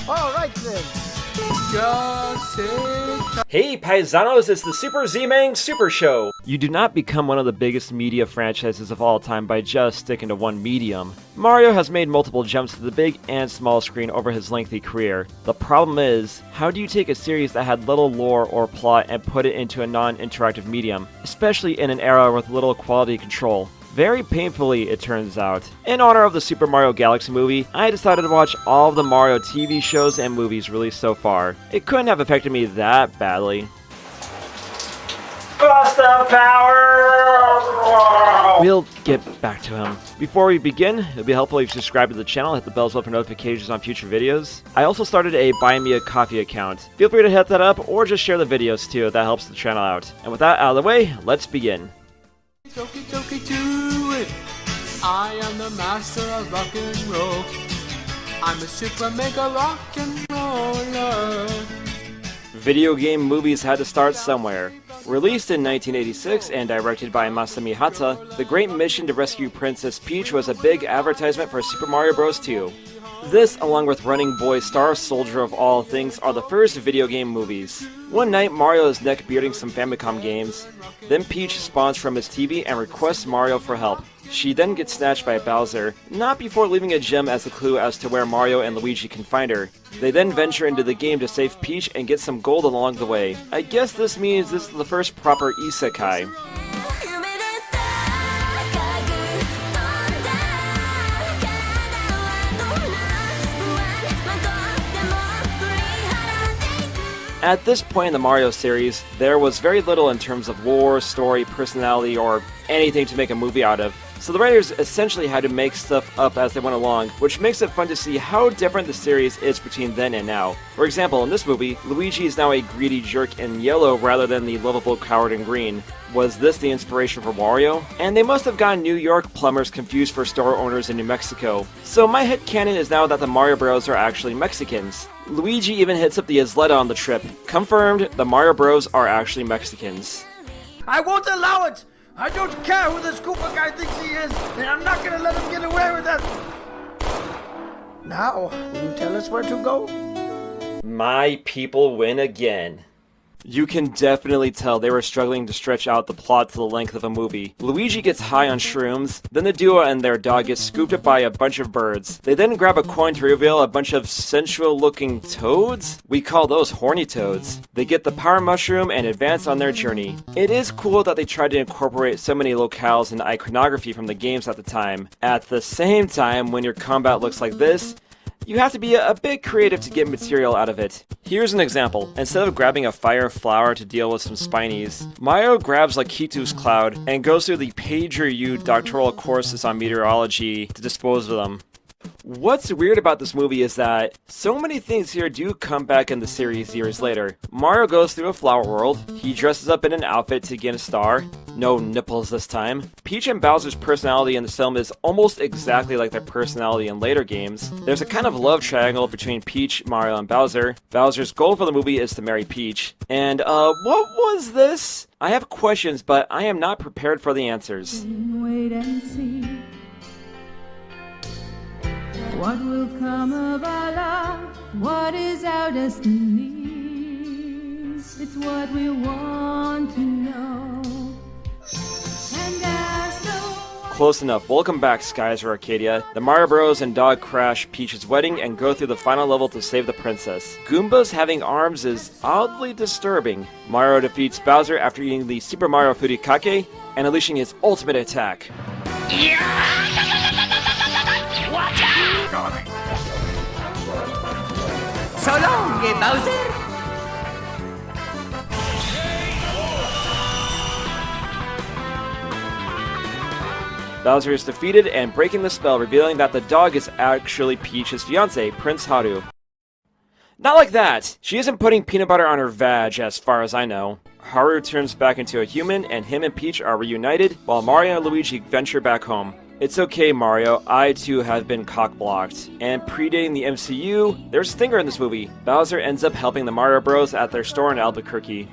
All right then. Hey paisanos, it's the Super Z-Mang Super Show! You do not become one of the biggest media franchises of all time by just sticking to one medium. Mario has made multiple jumps to the big and small screen over his lengthy career. The problem is, how do you take a series that had little lore or plot and put it into a non-interactive medium, especially in an era with little quality control? Very painfully, it turns out. In honor of the Super Mario Galaxy movie, I decided to watch all of the Mario TV shows and movies released so far. It couldn't have affected me that badly. Bust of power! We'll get back to him. Before we begin, it would be helpful if you subscribe to the channel, hit the bells for notifications on future videos. I also started a Buy Me a Coffee account. Feel free to hit that up or just share the videos too, that helps the channel out. And with that out of the way, let's begin. I am the master of rock and roll. I'm a super mega rock and roller. Video game movies had to start somewhere. Released in 1986 and directed by Masami Hata, The Great Mission to Rescue Princess Peach was a big advertisement for Super Mario Bros. 2. This, along with Running Boy Star Soldier of all things, are the first video game movies. One night, Mario is neck-bearding some Famicom games. Then Peach spawns from his TV and requests Mario for help. She then gets snatched by Bowser, not before leaving a gem as a clue as to where Mario and Luigi can find her. They then venture into the game to save Peach and get some gold along the way. I guess this means this is the first proper isekai. At this point in the Mario series, there was very little in terms of lore, story, personality, or anything to make a movie out of, so the writers essentially had to make stuff up as they went along, which makes it fun to see how different the series is between then and now. For example, in this movie, Luigi is now a greedy jerk in yellow rather than the lovable coward in green. Was this the inspiration for Wario? And they must have gotten New York plumbers confused for store owners in New Mexico. So my headcanon is now that the Mario Bros are actually Mexicans. Luigi even hits up the Isleta on the trip. Confirmed, the Mario Bros are actually Mexicans. I won't allow it! I don't care who this Koopa guy thinks he is, and I'm not gonna let him get away with it! Now, will you tell us where to go? My people win again. You can definitely tell they were struggling to stretch out the plot to the length of a movie. Luigi gets high on shrooms, then the duo and their dog get scooped up by a bunch of birds. They then grab a coin to reveal a bunch of sensual-looking toads? We call those horny toads. They get the power mushroom and advance on their journey. It is cool that they tried to incorporate so many locales and iconography from the games at the time. At the same time, when your combat looks like this, you have to be a bit creative to get material out of it. Here's an example. Instead of grabbing a fire flower to deal with some spinies, Mario grabs Lakitu's cloud and goes through the PagerU doctoral courses on meteorology to dispose of them. What's weird about this movie is that so many things here do come back in the series years later. Mario goes through a flower world, he dresses up in an outfit to get a star, no nipples this time. Peach and Bowser's personality in this film is almost exactly like their personality in later games. There's a kind of love triangle between Peach, Mario, and Bowser. Bowser's goal for the movie is to marry Peach. And what was this? I have questions, but I am not prepared for the answers. Wait and see what will come of our love, what is our destiny. It's what we want to know. And our soul. Close enough. Welcome back, Skies or Arcadia. The Mario Bros. And dog crash Peach's wedding and go through the final level to save the princess. Goombas having arms is oddly disturbing. Mario defeats Bowser after eating the Super Mario Furikake and unleashing his ultimate attack. Watch out! So long, Bowser! Bowser is defeated and breaking the spell, revealing that the dog is actually Peach's fiancé, Prince Haru. Not like that! She isn't putting peanut butter on her vag, as far as I know. Haru turns back into a human, and him and Peach are reunited, while Mario and Luigi venture back home. It's okay, Mario, I too have been cock-blocked. And predating the MCU, there's a stinger in this movie. Bowser ends up helping the Mario Bros. At their store in Albuquerque.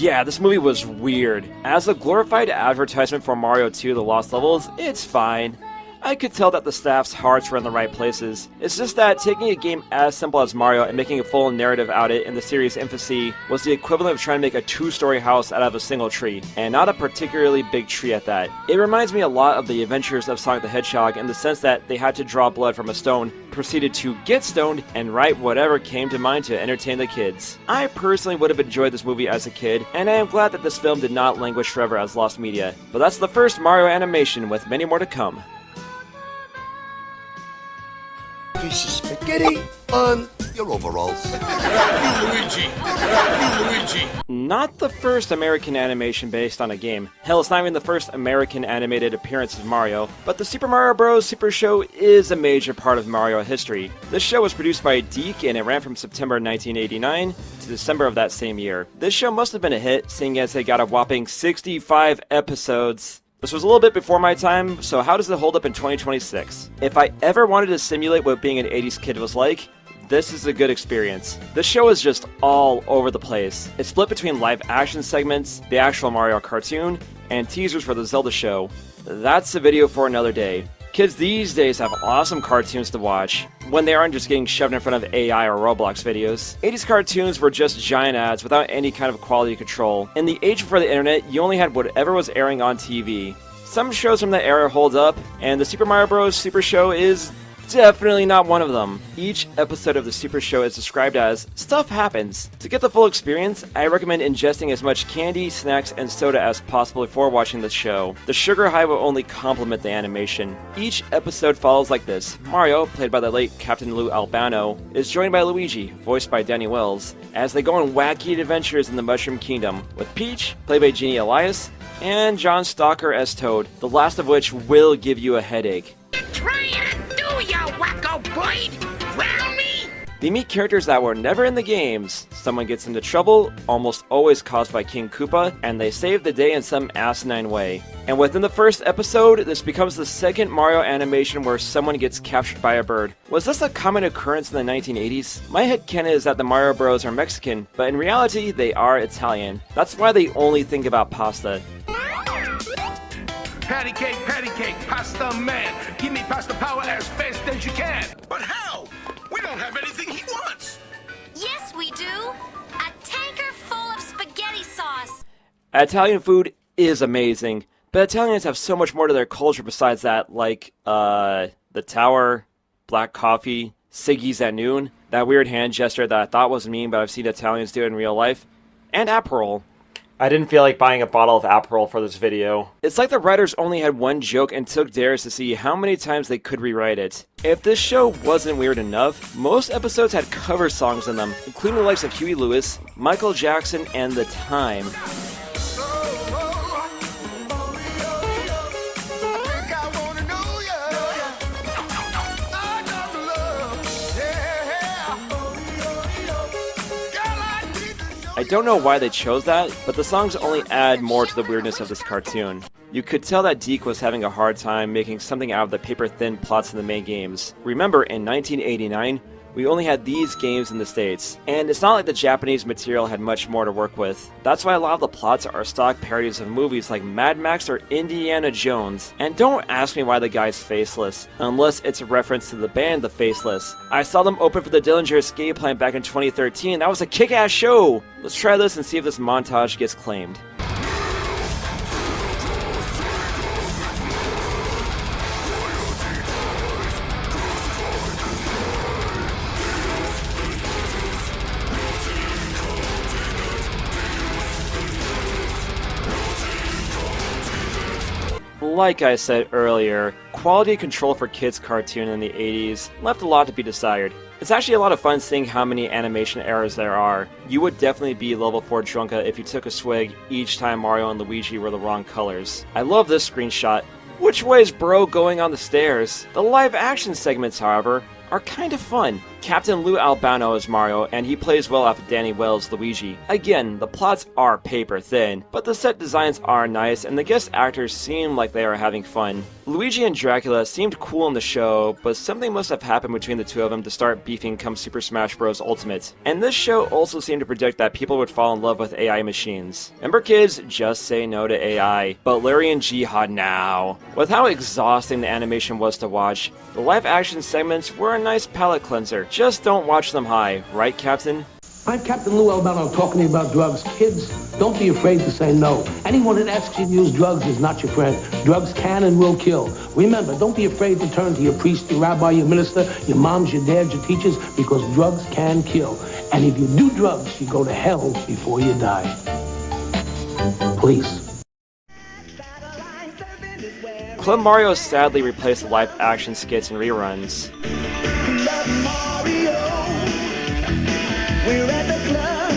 Yeah, this movie was weird. As a glorified advertisement for Mario 2 The Lost Levels, it's fine. I could tell that the staff's hearts were in the right places. It's just that taking a game as simple as Mario and making a full narrative out of it in the series' infancy was the equivalent of trying to make a two-story house out of a single tree, and not a particularly big tree at that. It reminds me a lot of the adventures of Sonic the Hedgehog in the sense that they had to draw blood from a stone, proceeded to get stoned, and write whatever came to mind to entertain the kids. I personally would have enjoyed this movie as a kid, and I am glad that this film did not languish forever as lost media. But that's the first Mario animation, with many more to come. Piece of spaghetti on your overalls. You Luigi! Not the first American animation based on a game. Hell, it's not even the first American animated appearance of Mario, but the Super Mario Bros. Super Show is a major part of Mario history. This show was produced by DiC and it ran from September 1989 to December of that same year. This show must have been a hit, seeing as they got a whopping 65 episodes. This was a little bit before my time, so how does it hold up in 2026? If I ever wanted to simulate what being an 80s kid was like, this is a good experience. This show is just all over the place. It's split between live action segments, the actual Mario cartoon, and teasers for the Zelda show. That's a video for another day. Kids these days have awesome cartoons to watch, when they aren't just getting shoved in front of AI or Roblox videos. 80s cartoons were just giant ads without any kind of quality control. In the age before the internet, you only had whatever was airing on TV. Some shows from that era hold up, and the Super Mario Bros. Super Show is definitely not one of them. Each episode of the Super Show is described as "stuff happens." To get the full experience, I recommend ingesting as much candy, snacks, and soda as possible before watching the show. The sugar high will only complement the animation. Each episode follows like this. Mario, played by the late Captain Lou Albano, is joined by Luigi, voiced by Danny Wells, as they go on wacky adventures in the Mushroom Kingdom, with Peach, played by Jeannie Elias, and John Stalker as Toad, the last of which will give you a headache. Trying to do, you wacko boy! Drown me! They meet characters that were never in the games. Someone gets into trouble, almost always caused by King Koopa, and they save the day in some asinine way. And within the first episode, this becomes the second Mario animation where someone gets captured by a bird. Was this a common occurrence in the 1980s? My headcanon is that the Mario Bros are Mexican, but in reality, they are Italian. That's why they only think about pasta. Patty cake, pasta man. Give me pasta power as fast as you can. But how? We don't have anything he wants. Yes, we do. A tanker full of spaghetti sauce. Italian food is amazing, but Italians have so much more to their culture besides that, like, the tower, black coffee, Siggy's at noon, that weird hand gesture that I thought was mean, but I've seen Italians do it in real life, and Aperol. I didn't feel like buying a bottle of Aperol for this video. It's like the writers only had one joke and took dares to see how many times they could rewrite it. If this show wasn't weird enough, most episodes had cover songs in them, including the likes of Huey Lewis, Michael Jackson, and The Time. I don't know why they chose that, but the songs only add more to the weirdness of this cartoon. You could tell that DiC was having a hard time making something out of the paper-thin plots in the main games. Remember, in 1989, we only had these games in the States, and it's not like the Japanese material had much more to work with. That's why a lot of the plots are stock parodies of movies like Mad Max or Indiana Jones. And don't ask me why the guy's faceless, unless it's a reference to the band The Faceless. I saw them open for the Dillinger Escape Plan back in 2013, that was a kick-ass show! Let's try this and see if this montage gets claimed. Like I said earlier, quality control for kids' cartoon in the 80s left a lot to be desired. It's actually a lot of fun seeing how many animation errors there are. You would definitely be level 4 drunka if you took a swig each time Mario and Luigi were the wrong colors. I love this screenshot. Which way is bro going on the stairs? The live action segments, however, are kind of fun. Captain Lou Albano is Mario, and he plays well off of Danny Wells' Luigi. Again, the plots are paper thin, but the set designs are nice, and the guest actors seem like they are having fun. Luigi and Dracula seemed cool in the show, but something must have happened between the two of them to start beefing come Super Smash Bros. Ultimate. And this show also seemed to predict that people would fall in love with AI machines. Remember kids, just say no to AI, but Larry and Jihad now. With how exhausting the animation was to watch, the live action segments were a nice palate cleanser. Just don't watch them high, right Captain? I'm Captain Lou Albano talking to you about drugs. Kids, don't be afraid to say no. Anyone that asks you to use drugs is not your friend. Drugs can and will kill. Remember, don't be afraid to turn to your priest, your rabbi, your minister, your moms, your dads, your teachers, because drugs can kill. And if you do drugs, you go to hell before you die. Please. Club Mario sadly replaced the live-action skits and reruns. We're at the club.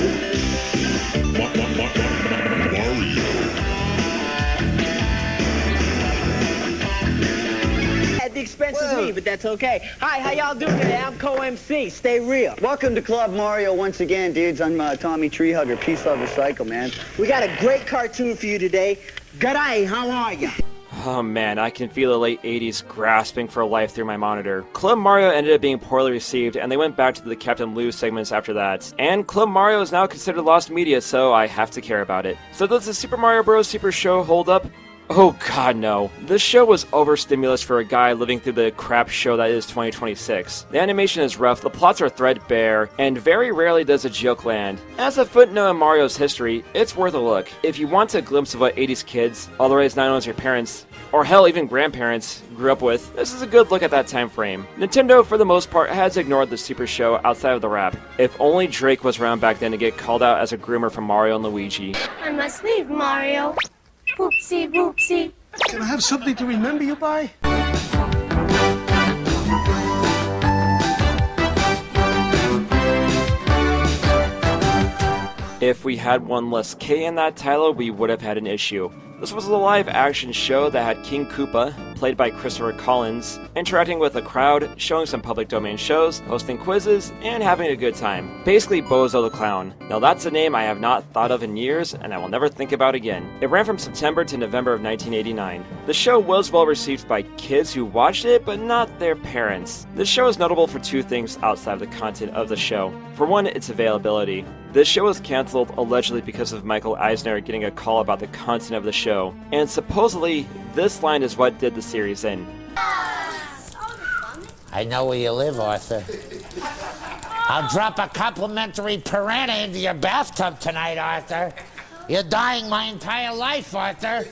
At the expense of me, but that's okay. Hi, how y'all doing today? I'm Co-MC. Stay real. Welcome to Club Mario once again, dudes. I'm Tommy Treehugger, Peace Lover Psycho, man. We got a great cartoon for you today. G'day, how are ya? Oh man, I can feel the late 80s grasping for life through my monitor. Club Mario ended up being poorly received, and they went back to the Captain Lou segments after that. And Club Mario is now considered lost media, so I have to care about it. So does the Super Mario Bros. Super Show hold up? Oh god no. This show was overstimulus for a guy living through the crap show that is 2026. The animation is rough, the plots are threadbare, and very rarely does a joke land. As a footnote in Mario's history, it's worth a look. If you want a glimpse of what 80s kids, otherwise known as your parents, or hell even grandparents, grew up with, this is a good look at that time frame. Nintendo, for the most part, has ignored the Super Show outside of the rap. If only Drake was around back then to get called out as a groomer for Mario and Luigi. I must leave, Mario. Whoopsie, whoopsie. Can I have something to remember you by? If we had one less K in that title, we would have had an issue. This was a live-action show that had King Koopa, played by Christopher Collins, interacting with a crowd, showing some public domain shows, hosting quizzes, and having a good time. Basically Bozo the Clown. Now that's a name I have not thought of in years, and I will never think about again. It ran from September to November of 1989. The show was well received by kids who watched it, but not their parents. This show is notable for two things outside of the content of the show. For one, its availability. This show was cancelled allegedly because of Michael Eisner getting a call about the content of the show, and supposedly this line is what did the series in. I know where you live, Arthur. I'll drop a complimentary piranha into your bathtub tonight, Arthur. You're dying my entire life, Arthur.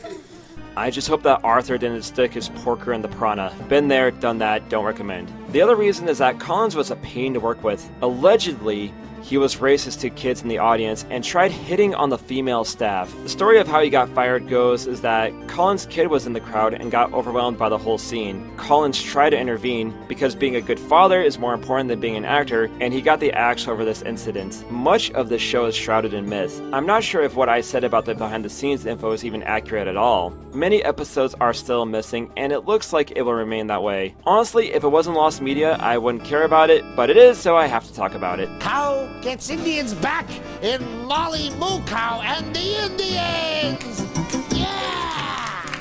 I just hope that Arthur didn't stick his porker in the piranha. Been there, done that, don't recommend. The other reason is that Collins was a pain to work with. Allegedly, he was racist to kids in the audience and tried hitting on the female staff. The story of how he got fired goes is that Collins' kid was in the crowd and got overwhelmed by the whole scene. Collins tried to intervene because being a good father is more important than being an actor, and he got the axe over this incident. Much of this show is shrouded in myth. I'm not sure if what I said about the behind the scenes info is even accurate at all. Many episodes are still missing, and it looks like it will remain that way. Honestly, if it wasn't lost media, I wouldn't care about it, but it is, so I have to talk about it. Cow gets Indians back in Molly Moo Cow and the Indians! Yeah!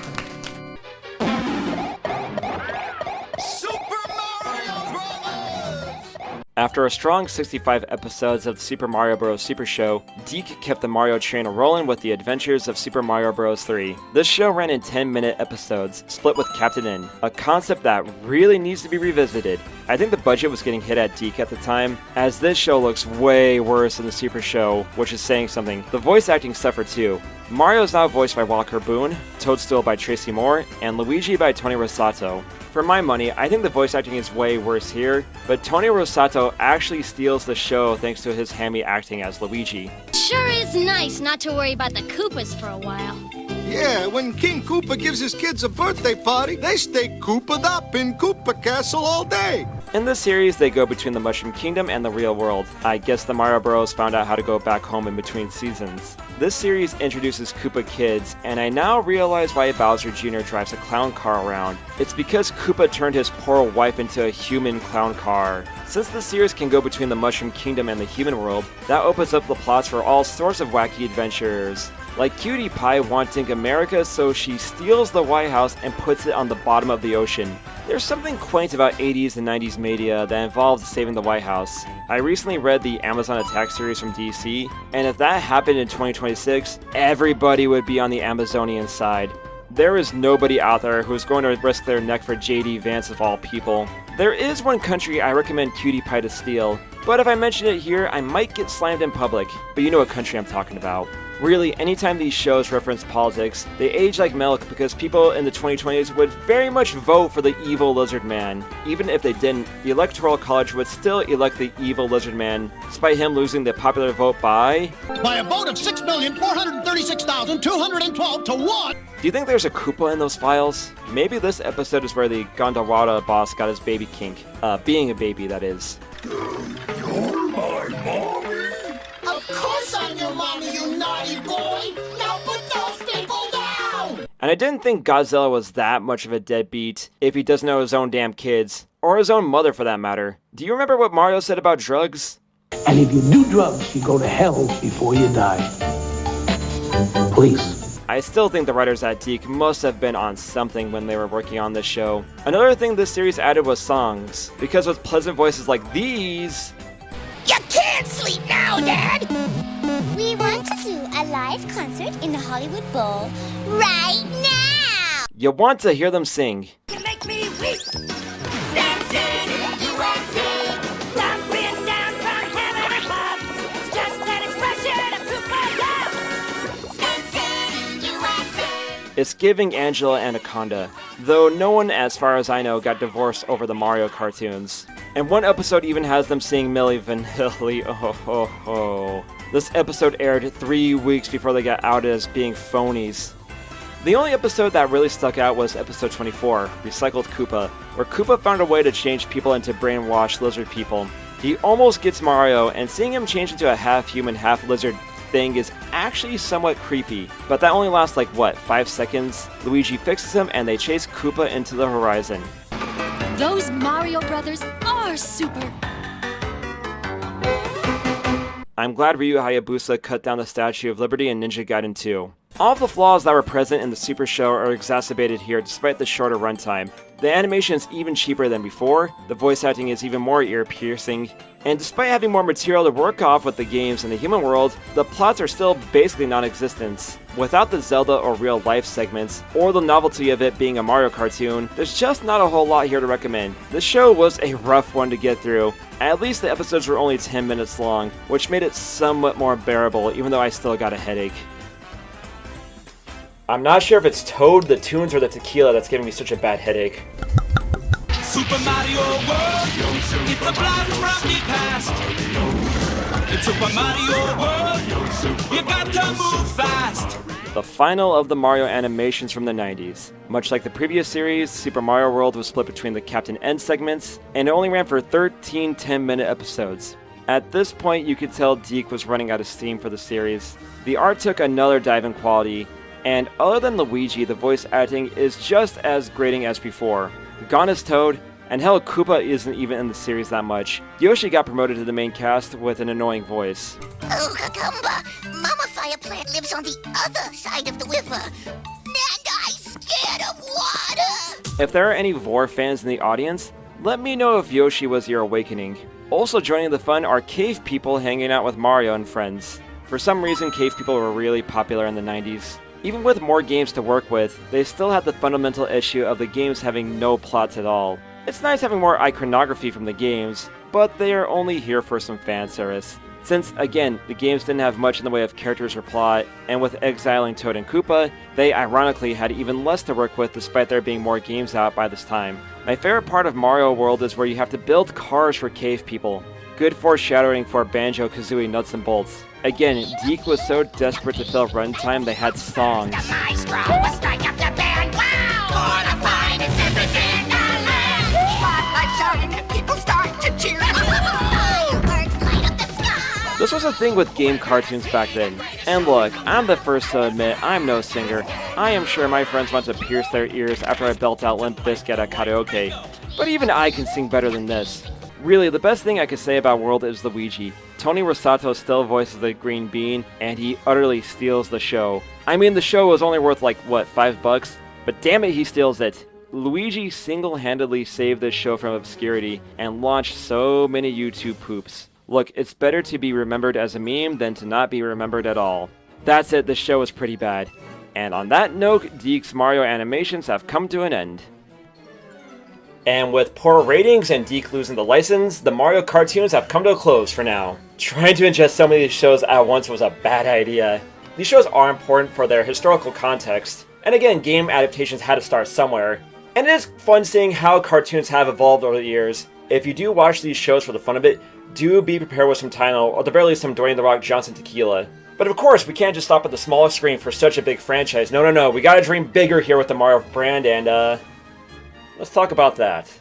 Super Mario Brothers! After a strong 65 episodes of the Super Mario Bros. Super Show, DiC kept the Mario train rolling with the adventures of Super Mario Bros. 3. This show ran in 10-minute episodes, split with Captain N, a concept that really needs to be revisited. I think the budget was getting hit at DiC at the time, as this show looks way worse than the Super Show, which is saying something. The voice acting suffered too. Mario is now voiced by Walker Boone, Toadstool by Tracy Moore, and Luigi by Tony Rosato. For my money, I think the voice acting is way worse here, but Tony Rosato actually steals the show thanks to his hammy acting as Luigi. Sure is nice not to worry about the Koopas for a while. Yeah, when King Koopa gives his kids a birthday party, they stay Koopa'd up in Koopa Castle all day. In this series, they go between the Mushroom Kingdom and the real world. I guess the Mario Bros. Found out how to go back home in between seasons. This series introduces Koopa Kids, and I now realize why Bowser Jr. drives a clown car around. It's because Koopa turned his poor wife into a human clown car. Since the series can go between the Mushroom Kingdom and the human world, that opens up the plots for all sorts of wacky adventures. Like Cutie Pie wanting America, so she steals the White House and puts it on the bottom of the ocean. There's something quaint about 80s and 90s media that involves saving the White House. I recently read the Amazon Attack series from DC, and if that happened in 2026, everybody would be on the Amazonian side. There is nobody out there who's going to risk their neck for J.D. Vance of all people. There is one country I recommend Cutie Pie to steal, but if I mention it here, I might get slammed in public, but you know what country I'm talking about. Really, anytime these shows reference politics, they age like milk because people in the 2020s would very much vote for the evil lizard man. Even if they didn't, the Electoral College would still elect the evil lizard man, despite him losing the popular vote by a vote of 6,436,212 to 1! Do you think there's a Koopa in those files? Maybe this episode is where the Gondawara boss got his baby kink. Being a baby, that is. You're my mommy? Of course I'm your mommy, you naughty boy! Now put those people down! And I didn't think Godzilla was that much of a deadbeat if he doesn't know his own damn kids. Or his own mother for that matter. Do you remember what Mario said about drugs? And if you do drugs, you go to hell before you die. Please. I still think the writers at Deke must have been on something when they were working on this show. Another thing this series added was songs, because with pleasant voices like these... You can't sleep now, Dad! We want to do a live concert in the Hollywood Bowl right now! You want to hear them sing. You make me weep! Dancing in USA, thumping down from heaven above. It's just an expression of Koopa love! Dancing in USA. It's giving Angela Anaconda, though no one, as far as I know, got divorced over the Mario cartoons. And one episode even has them sing Milli Vanilli, oh ho ho. This episode aired 3 weeks before they got outed as being phonies. The only episode that really stuck out was episode 24, Recycled Koopa, where Koopa found a way to change people into brainwashed lizard people. He almost gets Mario, and seeing him change into a half-human, half-lizard thing is actually somewhat creepy. But that only lasts 5 seconds? Luigi fixes him and they chase Koopa into the horizon. Those Mario brothers are super. I'm glad Ryu Hayabusa cut down the Statue of Liberty in Ninja Gaiden 2. All of the flaws that were present in the Super Show are exacerbated here despite the shorter runtime. The animation is even cheaper than before, the voice acting is even more ear-piercing, and despite having more material to work off with the games and the human world, the plots are still basically non-existent. Without the Zelda or real-life segments, or the novelty of it being a Mario cartoon, there's just not a whole lot here to recommend. This show was a rough one to get through. At least the episodes were only 10 minutes long, which made it somewhat more bearable, even though I still got a headache. I'm not sure if it's Toad, the tunes, or the tequila that's giving me such a bad headache. Super Mario World, it's a blast from the past. It's Super Mario World, you got to move fast. The final of the Mario animations from the 90s. Much like the previous series, Super Mario World was split between the Captain N segments, and it only ran for 13 10-minute episodes. At this point, you could tell Deke was running out of steam for the series. The art took another dive in quality, and other than Luigi, the voice acting is just as grating as before. Gone is Toad, and hell, Koopa isn't even in the series that much. Yoshi got promoted to the main cast with an annoying voice. Oh, Cucumba, Mama Fire Plant lives on the other side of the river, and I'm scared of water. If there are any Vor fans in the audience, let me know if Yoshi was your awakening. Also joining the fun are cave people hanging out with Mario and friends. For some reason, cave people were really popular in the 90s. Even with more games to work with, they still had the fundamental issue of the games having no plots at all. It's nice having more iconography from the games, but they are only here for some fan service. Since, again, the games didn't have much in the way of characters or plot, and with exiling Toad and Koopa, they ironically had even less to work with despite there being more games out by this time. My favorite part of Mario World is where you have to build cars for cave people. Good foreshadowing for Banjo-Kazooie Nuts and Bolts. Again, Deke was so desperate to fill runtime they had songs. The maestro will strike up the band. Wow! For the finest service in the land. Spotlight shine, people start to cheer. Fireworks light up the sky. This was was a thing with game cartoons back then. And look, I'm the first to admit I'm no singer. I am sure my friends want to pierce their ears after I belt out Limp Bizkit at karaoke. But even I can sing better than this. Really, the best thing I could say about World is Luigi. Tony Rosato still voices the Green Bean, and he utterly steals the show. I mean, the show was only worth like, what, $5? But damn it, he steals it. Luigi single-handedly saved this show from obscurity and launched so many YouTube poops. Look, it's better to be remembered as a meme than to not be remembered at all. That's it, the show is pretty bad. And on that note, Deke's Mario animations have come to an end. And with poor ratings and Deke losing the license, the Mario cartoons have come to a close for now. Trying to ingest so many of these shows at once was a bad idea. These shows are important for their historical context, and again, game adaptations had to start somewhere. And it is fun seeing how cartoons have evolved over the years. If you do watch these shows for the fun of it, do be prepared with some Tylenol, or at the very least some Dwayne "The Rock" Johnson tequila. But of course, we can't just stop at the small screen for such a big franchise. No, we gotta dream bigger here with the Mario brand, and let's talk about that.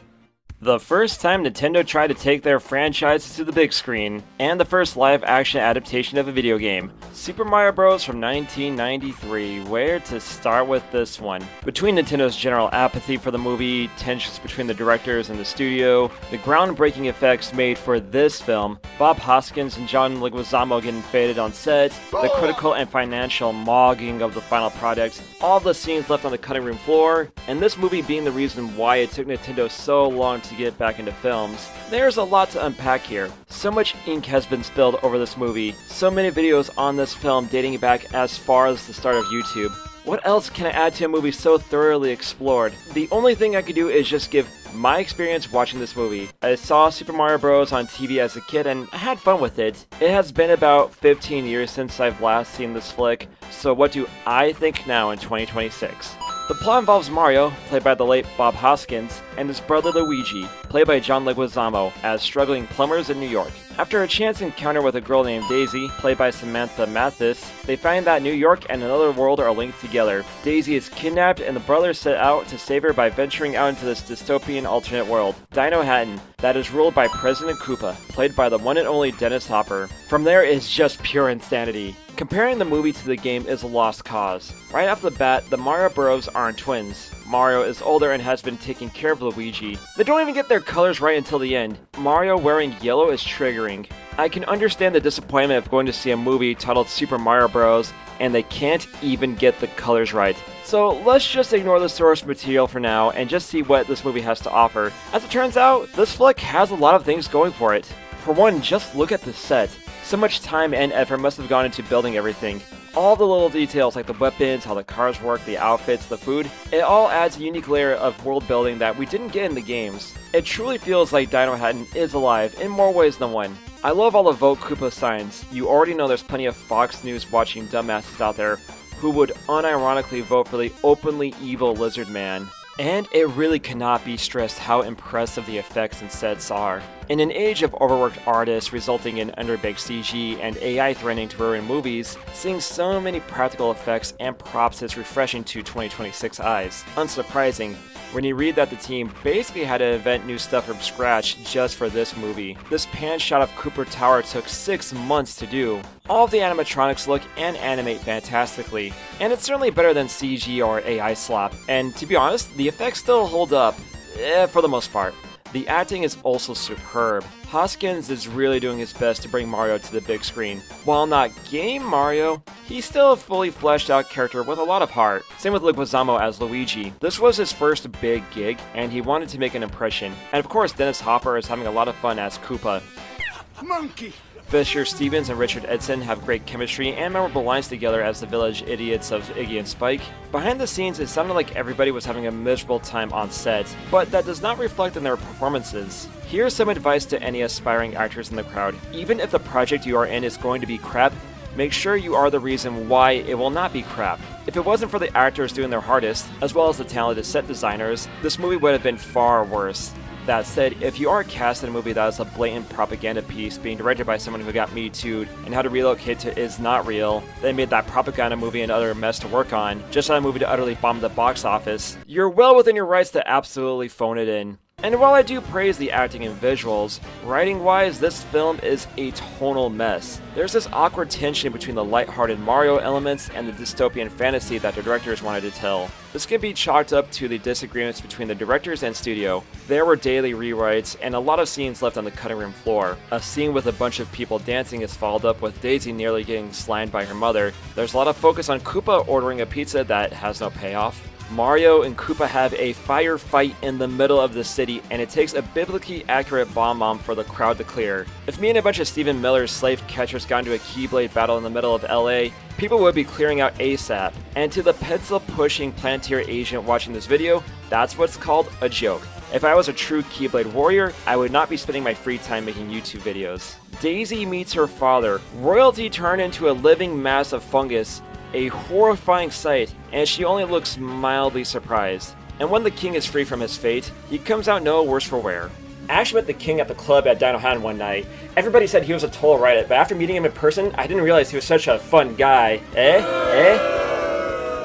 The first time Nintendo tried to take their franchise to the big screen, and the first live-action adaptation of a video game, Super Mario Bros. From 1993. Where to start with this one? Between Nintendo's general apathy for the movie, tensions between the directors and the studio, the groundbreaking effects made for this film, Bob Hoskins and John Leguizamo getting faded on set, the critical and financial mogging of the final product, all the scenes left on the cutting room floor, and this movie being the reason why it took Nintendo so long to get back into films. There's a lot to unpack here. So much ink has been spilled over this movie, so many videos on this film dating back as far as the start of YouTube. What else can I add to a movie so thoroughly explored? The only thing I could do is just give my experience watching this movie. I saw Super Mario Bros. On TV as a kid and I had fun with it. It has been about 15 years since I've last seen this flick, so what do I think now in 2026? The plot involves Mario, played by the late Bob Hoskins, and his brother Luigi, played by John Leguizamo, as struggling plumbers in New York. After a chance encounter with a girl named Daisy, played by Samantha Mathis, they find that New York and another world are linked together. Daisy is kidnapped and the brothers set out to save her by venturing out into this dystopian alternate world, Dino Hatton, that is ruled by President Koopa, played by the one and only Dennis Hopper. From there is just pure insanity. Comparing the movie to the game is a lost cause. Right off the bat, the Mario Bros aren't twins. Mario is older and has been taking care of Luigi. They don't even get their colors right until the end. Mario wearing yellow is triggering. I can understand the disappointment of going to see a movie titled Super Mario Bros. And they can't even get the colors right. So let's just ignore the source material for now and just see what this movie has to offer. As it turns out, this flick has a lot of things going for it. For one, just look at the set. So much time and effort must have gone into building everything. All the little details like the weapons, how the cars work, the outfits, the food, it all adds a unique layer of world building that we didn't get in the games. It truly feels like Dino Hatton is alive in more ways than one. I love all the Vote Koopa signs. You already know there's plenty of Fox News watching dumbasses out there who would unironically vote for the openly evil Lizard Man. And it really cannot be stressed how impressive the effects and sets are. In an age of overworked artists resulting in underbaked CG and AI threatening to ruin movies, seeing so many practical effects and props is refreshing to 2026 eyes. Unsurprising, when you read that the team basically had to invent new stuff from scratch just for this movie. This pan shot of Cooper Tower took 6 months to do. All of the animatronics look and animate fantastically, and it's certainly better than CG or AI slap, and to be honest, the effects still hold up, for the most part. The acting is also superb. Hoskins is really doing his best to bring Mario to the big screen. While not game Mario, he's still a fully fleshed out character with a lot of heart. Same with Leguizamo as Luigi. This was his first big gig, and he wanted to make an impression. And of course, Dennis Hopper is having a lot of fun as Koopa. Monkey! Fisher Stevens and Richard Edson have great chemistry and memorable lines together as the village idiots of Iggy and Spike. Behind the scenes, it sounded like everybody was having a miserable time on set, but that does not reflect in their performances. Here's some advice to any aspiring actors in the crowd. Even if the project you are in is going to be crap, make sure you are the reason why it will not be crap. If it wasn't for the actors doing their hardest, as well as the talented set designers, this movie would have been far worse. That said, if you are cast in a movie that is a blatant propaganda piece being directed by someone who got Me Too'd and How to Relocate to Is Not Real, they made that propaganda movie another mess to work on, just for that movie to utterly bomb the box office, you're well within your rights to absolutely phone it in. And while I do praise the acting and visuals, writing-wise, this film is a tonal mess. There's this awkward tension between the lighthearted Mario elements and the dystopian fantasy that the directors wanted to tell. This can be chalked up to the disagreements between the directors and studio. There were daily rewrites and a lot of scenes left on the cutting room floor. A scene with a bunch of people dancing is followed up with Daisy nearly getting slimed by her mother. There's a lot of focus on Koopa ordering a pizza that has no payoff. Mario and Koopa have a firefight in the middle of the city, and it takes a biblically accurate bomb for the crowd to clear. If me and a bunch of Stephen Miller's slave catchers got into a Keyblade battle in the middle of LA, people would be clearing out ASAP. And to the pencil-pushing Planeteer agent watching this video, that's what's called a joke. If I was a true Keyblade warrior, I would not be spending my free time making YouTube videos. Daisy meets her father. Royalty turned into a living mass of fungus, a horrifying sight, and she only looks mildly surprised. And when the king is free from his fate, he comes out no worse for wear. I actually met the king at the club at Dino Hand one night. Everybody said he was a total riot, but after meeting him in person, I didn't realize he was such a fun guy.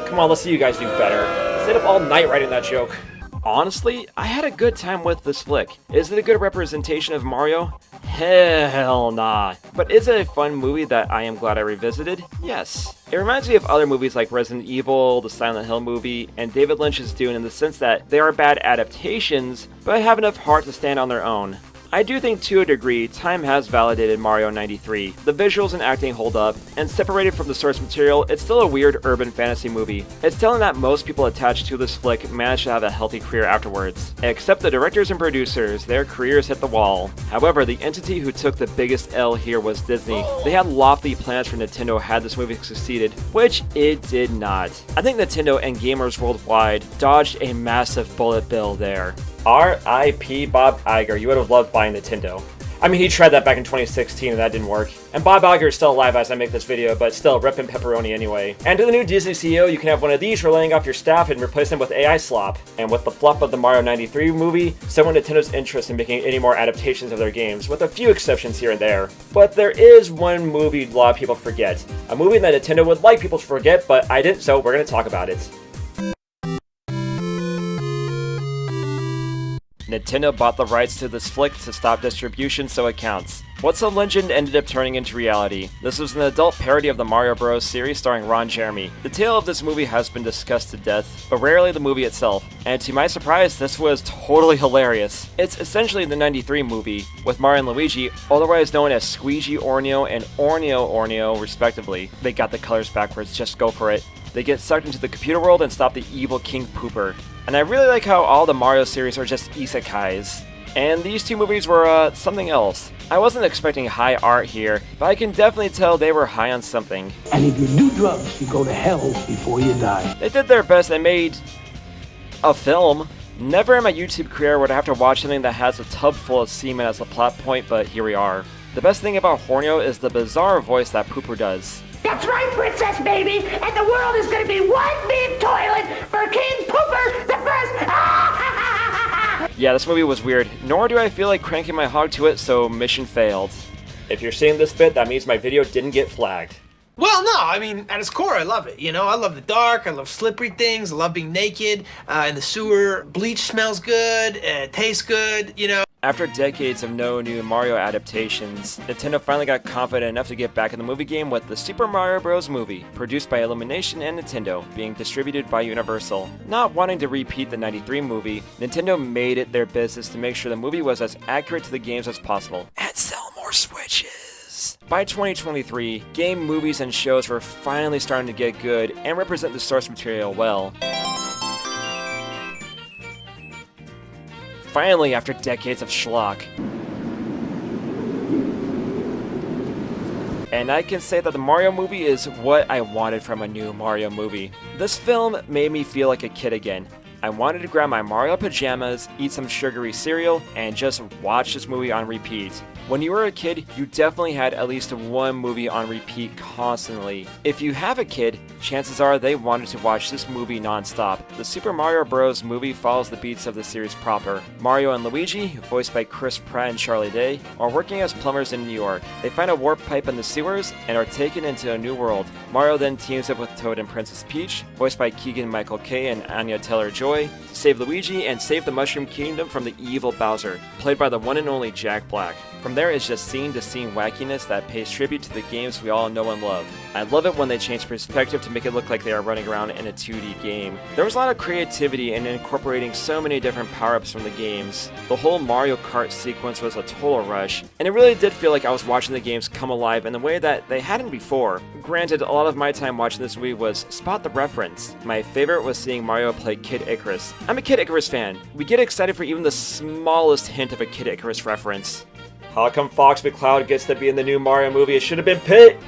Come on, let's see you guys do better. Stayed up all night writing that joke. Honestly, I had a good time with this flick. Is it a good representation of Mario? Hell nah. But is it a fun movie that I am glad I revisited? Yes. It reminds me of other movies like Resident Evil, the Silent Hill movie, and David Lynch's Dune in the sense that they are bad adaptations, but have enough heart to stand on their own. I do think to a degree, time has validated Mario 93. The visuals and acting hold up, and separated from the source material, it's still a weird urban fantasy movie. It's telling that most people attached to this flick managed to have a healthy career afterwards. Except the directors and producers, their careers hit the wall. However, the entity who took the biggest L here was Disney. They had lofty plans for Nintendo had this movie succeeded, which it did not. I think Nintendo and gamers worldwide dodged a massive bullet bill there. R.I.P. Bob Iger, you would have loved buying Nintendo. I mean, he tried that back in 2016 and that didn't work. And Bob Iger is still alive as I make this video, but still, ripping pepperoni anyway. And to the new Disney CEO, you can have one of these for laying off your staff and replace them with AI slop. And with the flop of the Mario 93 movie, so went Nintendo's interest in making any more adaptations of their games, with a few exceptions here and there. But there is one movie a lot of people forget. A movie that Nintendo would like people to forget, but I didn't, so we're going to talk about it. Nintendo bought the rights to this flick to stop distribution, so it counts. What's a legend ended up turning into reality. This was an adult parody of the Mario Bros. Series starring Ron Jeremy. The tale of this movie has been discussed to death, but rarely the movie itself. And to my surprise, this was totally hilarious. It's essentially the 93 movie, with Mario and Luigi, otherwise known as Squeegee Hornio and Hornio respectively. They got the colors backwards, just go for it. They get sucked into the computer world and stop the evil King Pooper. And I really like how all the Mario series are just isekais. And these two movies were, something else. I wasn't expecting high art here, but I can definitely tell they were high on something. And if you do drugs, you go to hell before you die. They did their best and made a film. Never in my YouTube career would I have to watch something that has a tub full of semen as a plot point, but here we are. The best thing about Hornio is the bizarre voice that Pooper does. That's right, Princess Baby, and the world is going to be one big toilet for King Pooper the First. Yeah, this movie was weird, nor do I feel like cranking my hog to it, so mission failed. If you're seeing this bit, that means my video didn't get flagged. Well, no, I mean, at its core, I love it. You know, I love the dark, I love slippery things, I love being naked in the sewer. Bleach smells good, it tastes good, you know. After decades of no new Mario adaptations, Nintendo finally got confident enough to get back in the movie game with the Super Mario Bros. Movie, produced by Illumination and Nintendo, being distributed by Universal. Not wanting to repeat the 93 movie, Nintendo made it their business to make sure the movie was as accurate to the games as possible, and sell more Switches. By 2023, game movies and shows were finally starting to get good and represent the source material well. Finally, after decades of schlock. And I can say that the Mario movie is what I wanted from a new Mario movie. This film made me feel like a kid again. I wanted to grab my Mario pajamas, eat some sugary cereal, and just watch this movie on repeat. When you were a kid, you definitely had at least one movie on repeat constantly. If you have a kid, chances are they wanted to watch this movie non-stop. The Super Mario Bros. Movie follows the beats of the series proper. Mario and Luigi, voiced by Chris Pratt and Charlie Day, are working as plumbers in New York. They find a warp pipe in the sewers and are taken into a new world. Mario then teams up with Toad and Princess Peach, voiced by Keegan-Michael Kay and Anya Taylor-Joy, Joy, save Luigi, and save the Mushroom Kingdom from the evil Bowser, played by the one and only Jack Black. From there is just scene-to-scene wackiness that pays tribute to the games we all know and love. I love it when they change perspective to make it look like they are running around in a 2D game. There was a lot of creativity in incorporating so many different power-ups from the games. The whole Mario Kart sequence was a total rush, and it really did feel like I was watching the games come alive in a way that they hadn't before. Granted, a lot of my time watching this movie was spot the reference. My favorite was seeing Mario play Kid Icarus. I'm a Kid Icarus fan. We get excited for even the smallest hint of a Kid Icarus reference. How come Fox McCloud gets to be in the new Mario movie? It should have been Pit!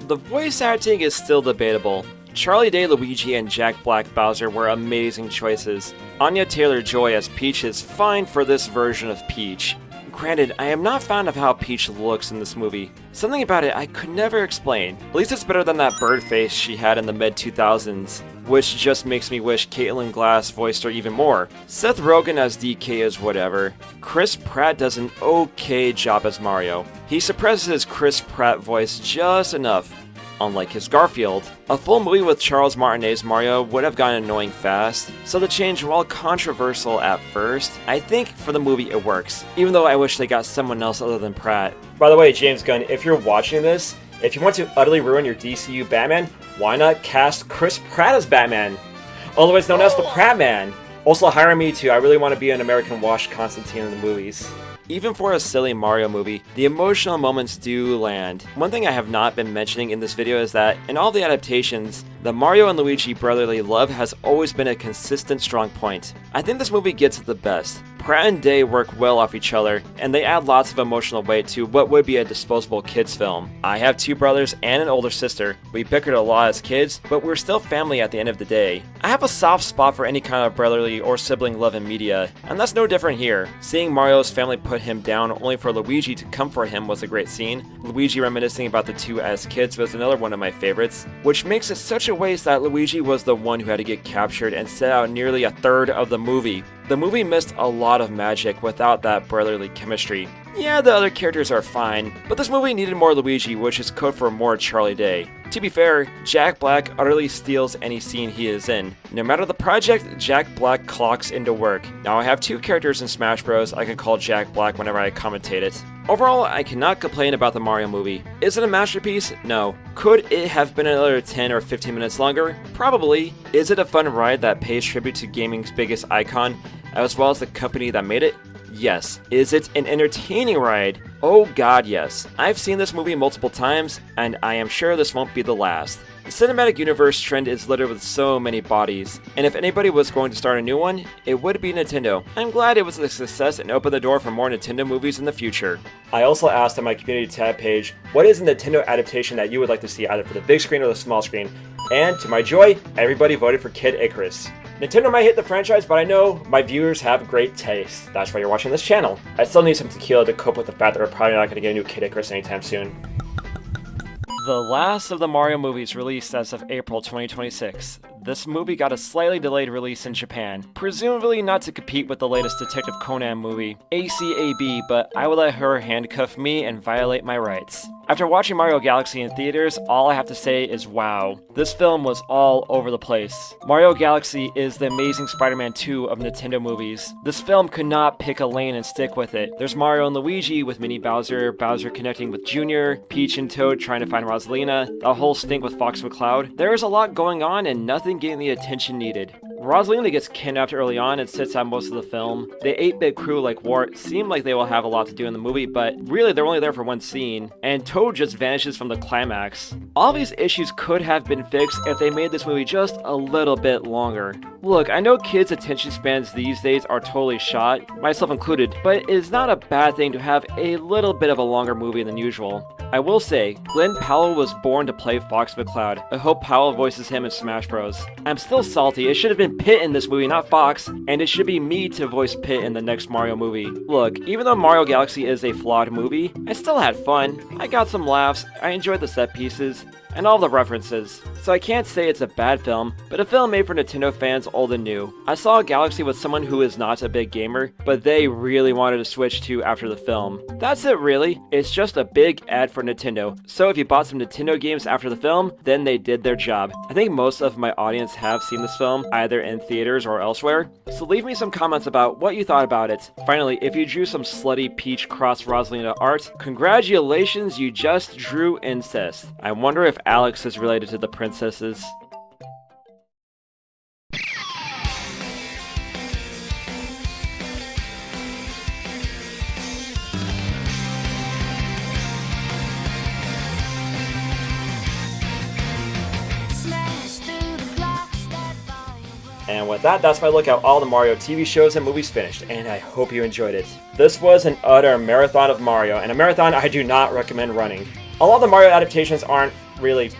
The voice acting is still debatable. Charlie Day Luigi and Jack Black Bowser were amazing choices. Anya Taylor-Joy as Peach is fine for this version of Peach. Granted, I am not fond of how Peach looks in this movie. Something about it I could never explain. At least it's better than that bird face she had in the mid-2000s, which just makes me wish Caitlin Glass voiced her even more. Seth Rogen as DK is whatever. Chris Pratt does an okay job as Mario. He suppresses his Chris Pratt voice just enough. Unlike his Garfield. A full movie with Charles Martinet's Mario would have gotten annoying fast, so the change, while controversial at first, I think for the movie it works, even though I wish they got someone else other than Pratt. By the way, James Gunn, if you're watching this, if you want to utterly ruin your DCU Batman, why not cast Chris Pratt as Batman? Otherwise known as the Pratt Man. Also hire me too, I really want to be an American Wash Constantine in the movies. Even for a silly Mario movie, the emotional moments do land. One thing I have not been mentioning in this video is that, in all the adaptations, the Mario and Luigi brotherly love has always been a consistent strong point. I think this movie gets it the best. Pratt and Day work well off each other, and they add lots of emotional weight to what would be a disposable kids film. I have two brothers and an older sister. We bickered a lot as kids, but we're still family at the end of the day. I have a soft spot for any kind of brotherly or sibling love in media, and that's no different here. Seeing Mario's family put him down only for Luigi to come for him was a great scene. Luigi reminiscing about the two as kids was another one of my favorites, which makes it such a waste that Luigi was the one who had to get captured and set out nearly a third of the movie. The movie missed a lot of magic without that brotherly chemistry. Yeah, the other characters are fine, but this movie needed more Luigi, which is code for more Charlie Day. To be fair, Jack Black utterly steals any scene he is in. No matter the project, Jack Black clocks into work. Now I have two characters in Smash Bros. I can call Jack Black whenever I commentate it. Overall, I cannot complain about the Mario movie. Is it a masterpiece? No. Could it have been another 10 or 15 minutes longer? Probably. Is it a fun ride that pays tribute to gaming's biggest icon, as well as the company that made it? Yes. Is it an entertaining ride? Oh god, yes. I've seen this movie multiple times, and I am sure this won't be the last. The cinematic universe trend is littered with so many bodies, and if anybody was going to start a new one, it would be Nintendo. I'm glad it was a success and opened the door for more Nintendo movies in the future. I also asked on my community tab page, what is a Nintendo adaptation that you would like to see either for the big screen or the small screen? And to my joy, everybody voted for Kid Icarus. Nintendo might hit the franchise, but I know my viewers have great taste. That's why you're watching this channel. I still need some tequila to cope with the fact that we're probably not going to get a new Kid Icarus anytime soon. The last of the Mario movies released as of April 2026. This movie got a slightly delayed release in Japan, presumably not to compete with the latest Detective Conan movie, ACAB, but I will let her handcuff me and violate my rights. After watching Mario Galaxy in theaters, all I have to say is wow. This film was all over the place. Mario Galaxy is the Amazing Spider-Man 2 of Nintendo movies. This film could not pick a lane and stick with it. There's Mario and Luigi with Mini Bowser, Bowser connecting with Jr., Peach and Toad trying to find Rosalina, the whole stink with Fox McCloud. There is a lot going on and nothing getting the attention needed. Rosalina gets kidnapped early on and sits out most of the film. The 8-bit crew like Wart seem like they will have a lot to do in the movie, but really they're only there for one scene, and Toad just vanishes from the climax. All these issues could have been fixed if they made this movie just a little bit longer. Look, I know kids' attention spans these days are totally shot, myself included, but it is not a bad thing to have a little bit of a longer movie than usual. I will say, Glenn Powell was born to play Fox McCloud. I hope Powell voices him in Smash Bros. I'm still salty, it should have been Pit in this movie, not Fox, and it should be me to voice Pit in the next Mario movie. Look, even though Mario Galaxy is a flawed movie, I still had fun. I got some laughs, I enjoyed the set pieces, and all the references. so I can't say it's a bad film, but a film made for Nintendo fans old and new. I saw Galaxy with someone who is not a big gamer, but they really wanted to switch to after the film. That's it really, it's just a big ad for Nintendo, so if you bought some Nintendo games after the film, then they did their job. I think most of my audience have seen this film, either in theaters or elsewhere, so leave me some comments about what you thought about it. Finally, if you drew some slutty Peach cross Rosalina art, congratulations, you just drew incest. I wonder if Alex is related to the princesses. And with that, that's my look at all the Mario TV shows and movies finished, and I hope you enjoyed it. This was an utter marathon of Mario, and a marathon I do not recommend running. A lot of the Mario adaptations aren't really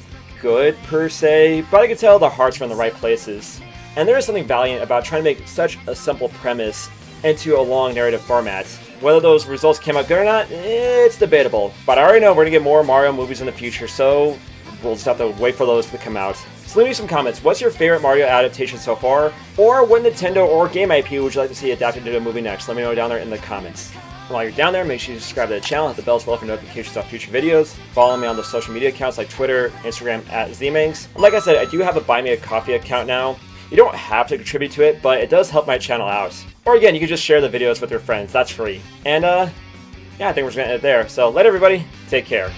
good per se, but I could tell the hearts were in the right places. And there is something valiant about trying to make such a simple premise into a long narrative format. Whether those results came out good or not, it's debatable. But I already know we're going to get more Mario movies in the future, so we'll just have to wait for those to come out. So leave me some comments. What's your favorite Mario adaptation so far? Or what Nintendo or game IP would you like to see adapted into a movie next? Let me know down there in the comments. And while you're down there, make sure you subscribe to the channel, hit the bell as well for notifications about future videos. Follow me on the social media accounts like Twitter, Instagram @ZMangs. And like I said, I do have a Buy Me a Coffee account now. You don't have to contribute to it, but it does help my channel out. Or again, you can just share the videos with your friends. That's free. And yeah, I think we're just gonna end it there. So let everybody take care.